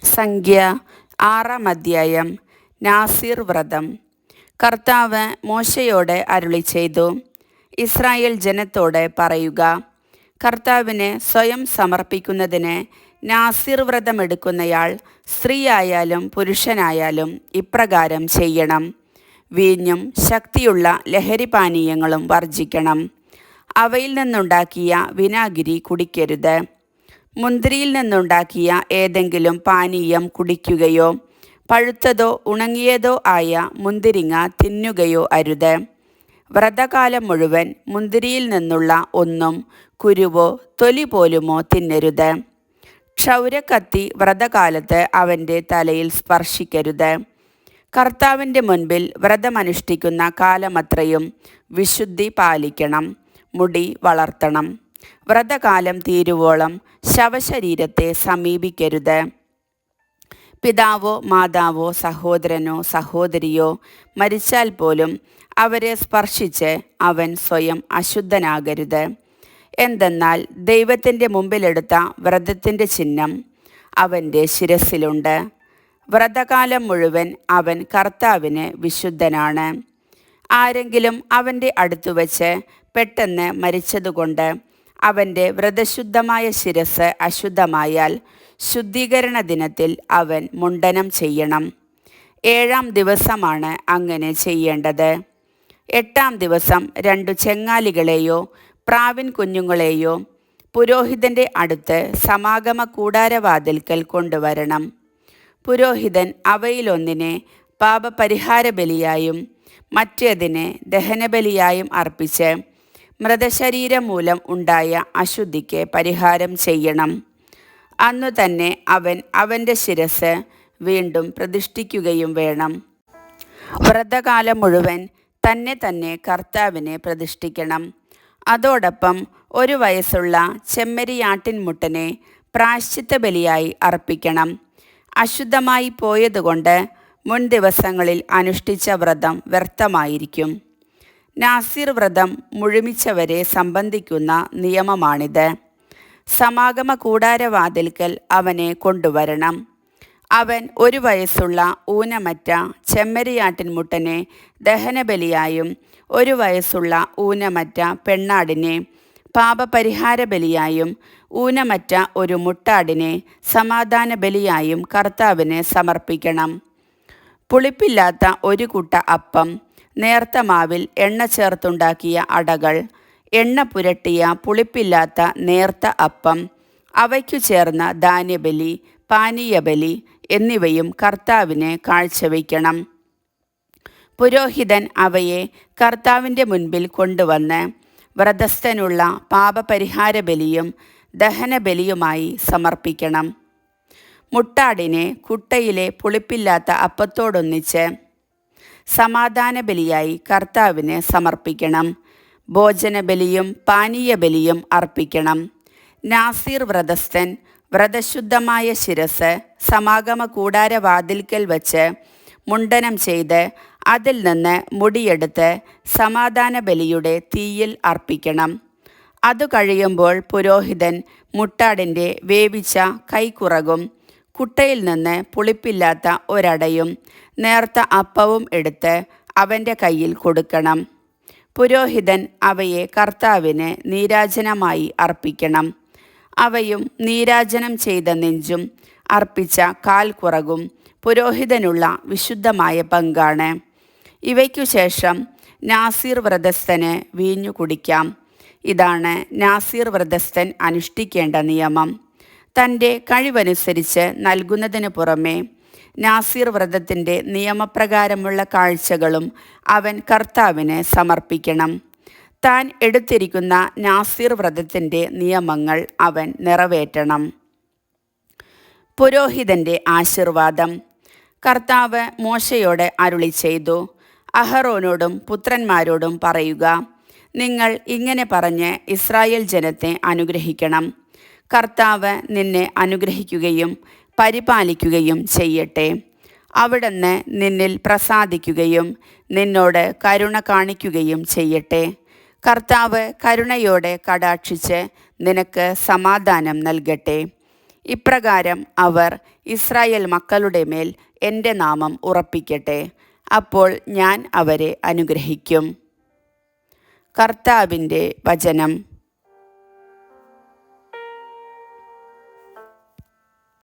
സംഖ്യ 6-ാം അധ്യായം. നാസീർ വ്രതം. കർത്താവ് മോശയോട് അരുളിച്ചെയ്തു, ഇസ്രായേൽ ജനത്തോട് പറയുക, കർത്താവിന് സ്വയം സമർപ്പിക്കുന്നതിന് നാസീർ വ്രതമെടുക്കുന്നയാൾ സ്ത്രീയായാലും പുരുഷനായാലും ഇപ്രകാരം ചെയ്യണം. വീഞ്ഞും ശക്തിയുള്ള ലഹരിപാനീയങ്ങളും വർജിക്കണം. അവയിൽ നിന്നുണ്ടാക്കിയ വിനാഗിരി കുടിക്കരുത്. മുന്തിരിയിൽ നിന്നുണ്ടാക്കിയ ഏതെങ്കിലും പാനീയം കുടിക്കുകയോ പഴുത്തതോ ഉണങ്ങിയതോ ആയ മുന്തിരിങ്ങ തിന്നുകയോ അരുത്. വ്രതകാലം മുഴുവൻ മുന്തിരിയിൽ നിന്നുള്ള ഒന്നും കുരുവോ തൊലി പോലുമോ തിന്നരുത്. ക്ഷൗരക്കത്തി വ്രതകാലത്ത് അവൻ്റെ തലയിൽ സ്പർശിക്കരുത്. കർത്താവിൻ്റെ മുൻപിൽ വ്രതമനുഷ്ഠിക്കുന്ന കാലമത്രയും വിശുദ്ധി പാലിക്കണം. മുടി വളർത്തണം. വ്രതകാലം തീരുവോളം ശവശരീരത്തെ സമീപിക്കരുത്. പിതാവോ മാതാവോ സഹോദരനോ സഹോദരിയോ മരിച്ചാൽ പോലും അവരെ സ്പർശിച്ച് അവൻ സ്വയം അശുദ്ധനാകരുത്. എന്തെന്നാൽ ദൈവത്തിൻ്റെ മുമ്പിലെടുത്ത വ്രതത്തിൻ്റെ ചിഹ്നം അവൻ്റെ ശിരസിലുണ്ട്. വ്രതകാലം മുഴുവൻ അവൻ കർത്താവിന് വിശുദ്ധനാണ്. ആരെങ്കിലും അവൻ്റെ അടുത്തുവച്ച് പെട്ടെന്ന് മരിച്ചതുകൊണ്ട് അവൻ്റെ വ്രതശുദ്ധമായ ശിരസ് അശുദ്ധമായാൽ ശുദ്ധീകരണ ദിനത്തിൽ അവൻ മുണ്ഡനം ചെയ്യണം. 7-ാം ദിവസമാണ് അങ്ങനെ ചെയ്യേണ്ടത്. 8-ാം ദിവസം 2 ചെങ്ങാലികളെയോ പ്രാവിൻ കുഞ്ഞുങ്ങളെയോ പുരോഹിതൻ്റെ അടുത്ത് സമാഗമ കൂടാരവാതിൽക്കൽ കൊണ്ടുവരണം. പുരോഹിതൻ അവയിലൊന്നിനെ പാപപരിഹാര ബലിയായും മറ്റേതിനെ ദഹനബലിയായും അർപ്പിച്ച് മൃതശരീരം മൂലം ഉണ്ടായ അശുദ്ധിക്ക് പരിഹാരം ചെയ്യണം. അന്നു തന്നെ അവൻ അവൻ്റെ ശിരസ് വീണ്ടും പ്രതിഷ്ഠിക്കുകയും വേണം. വ്രതകാലം മുഴുവൻ തന്നെ കർത്താവിനെ പ്രതിഷ്ഠിക്കണം. അതോടൊപ്പം 1 വയസ്സുള്ള ചെമ്മരിയാട്ടിൻമുട്ടനെ പ്രായശ്ചിത്ത ബലിയായി അർപ്പിക്കണം. അശുദ്ധമായി പോയതുകൊണ്ട് മുൻ ദിവസങ്ങളിൽ അനുഷ്ഠിച്ച വ്രതം വ്യർത്ഥമായിരിക്കും. നാസീർ വ്രതം മുഴുമിച്ചവരെ സംബന്ധിക്കുന്ന നിയമമാണിത്. സമാഗമ കൂടാരവാതിൽക്കൽ അവനെ കൊണ്ടുവരണം. അവൻ 1 വയസ്സുള്ള ഊനമറ്റ ചെമ്മരിയാട്ടിൻമുട്ടനെ ദഹനബലിയായും 1 വയസ്സുള്ള ഊനമറ്റ പെണ്ണാടിനെ പാപപരിഹാര ബലിയായും ഊനമറ്റ ഒരു മുട്ടാടിനെ സമാധാന ബലിയായും കർത്താവിന് സമർപ്പിക്കണം. പുളിപ്പില്ലാത്ത 1 കുട്ട അപ്പം, നേർത്ത മാവിൽ എണ്ണ ചേർത്തുണ്ടാക്കിയ അടകൾ, എണ്ണ പുരട്ടിയ പുളിപ്പില്ലാത്ത നേർത്ത അപ്പം, അവയ്ക്കു ചേർന്ന ധാന്യബലി, പാനീയബലി എന്നിവയും കർത്താവിന് കാഴ്ചവെക്കണം. പുരോഹിതൻ അവയെ കർത്താവിൻ്റെ മുൻപിൽ കൊണ്ടുവന്ന് വ്രതസ്ഥനുള്ള പാപപരിഹാര ബലിയും ദഹനബലിയുമായി സമർപ്പിക്കണം. മുട്ടാടിനെ കുട്ടയിലെ പുളിപ്പില്ലാത്ത അപ്പത്തോടൊന്നിച്ച് സമാധാന ബലിയായി കർത്താവിന് സമർപ്പിക്കണം. ഭോജനബലിയും പാനീയബലിയും അർപ്പിക്കണം. നാസീർ വ്രതസ്ഥൻ വ്രതശുദ്ധമായ ശിരസ് സമാഗമ കൂടാരവാതിൽക്കൽ വച്ച് മുണ്ഡനം ചെയ്ത് അതിൽ നിന്ന് മുടിയെടുത്ത് സമാധാന ബലിയുടെ തീയിൽ അർപ്പിക്കണം. അതു കഴിയുമ്പോൾ പുരോഹിതൻ മുട്ടാടിൻ്റെ വേവിച്ച കൈക്കുറകും കുട്ടയിൽ നിന്ന് പുളിപ്പില്ലാത്ത ഒരടയും നേർത്ത അപ്പവും എടുത്ത് അവൻ്റെ കയ്യിൽ കൊടുക്കണം. പുരോഹിതൻ അവയെ കർത്താവിന് നീരാജനമായി അർപ്പിക്കണം. അവയും നീരാജനം ചെയ്ത നെഞ്ചും അർപ്പിച്ച കാൽക്കുറകും പുരോഹിതനുള്ള വിശുദ്ധമായ പങ്കാണ്. ഇവയ്ക്കു ശേഷം നാസീർ വ്രതസ്ഥന് വീഞ്ഞു കുടിക്കാം. ഇതാണ് നാസീർ വ്രതസ്ഥൻ അനുഷ്ഠിക്കേണ്ട നിയമം. തൻ്റെ കഴിവനുസരിച്ച് നൽകുന്നതിന് പുറമെ നാസീർ വ്രതത്തിൻ്റെ നിയമപ്രകാരമുള്ള കാഴ്ചകളും അവൻ കർത്താവിന് സമർപ്പിക്കണം. താൻ എടുത്തിരിക്കുന്ന നാസീർ വ്രതത്തിൻ്റെ നിയമങ്ങൾ അവൻ നിറവേറ്റണം. പുരോഹിതൻ്റെ ആശീർവാദം. കർത്താവ് മോശയോട് അരുളിച്ചെയ്തു, അഹറോനോടും പുത്രന്മാരോടും പറയുക, നിങ്ങൾ ഇങ്ങനെ പറഞ്ഞ് ഇസ്രായേൽ ജനത്തെ അനുഗ്രഹിക്കണം. കർത്താവ് നിന്നെ അനുഗ്രഹിക്കുകയും പരിപാലിക്കുകയും ചെയ്യട്ടെ. അവിടുന്ന് നിന്നിൽ പ്രസാദിക്കുകയും നിന്നോട് കരുണ കാണിക്കുകയും ചെയ്യട്ടെ. കർത്താവ് കരുണയോടെ കടാക്ഷിച്ച് നിനക്ക് സമാധാനം നൽകട്ടെ. ഇപ്രകാരം അവർ ഇസ്രായേൽ മക്കളുടെ മേൽ എൻ്റെ നാമം ഉറപ്പിക്കട്ടെ. അപ്പോൾ ഞാൻ അവരെ അനുഗ്രഹിക്കും. കർത്താവിൻ്റെ വചനം.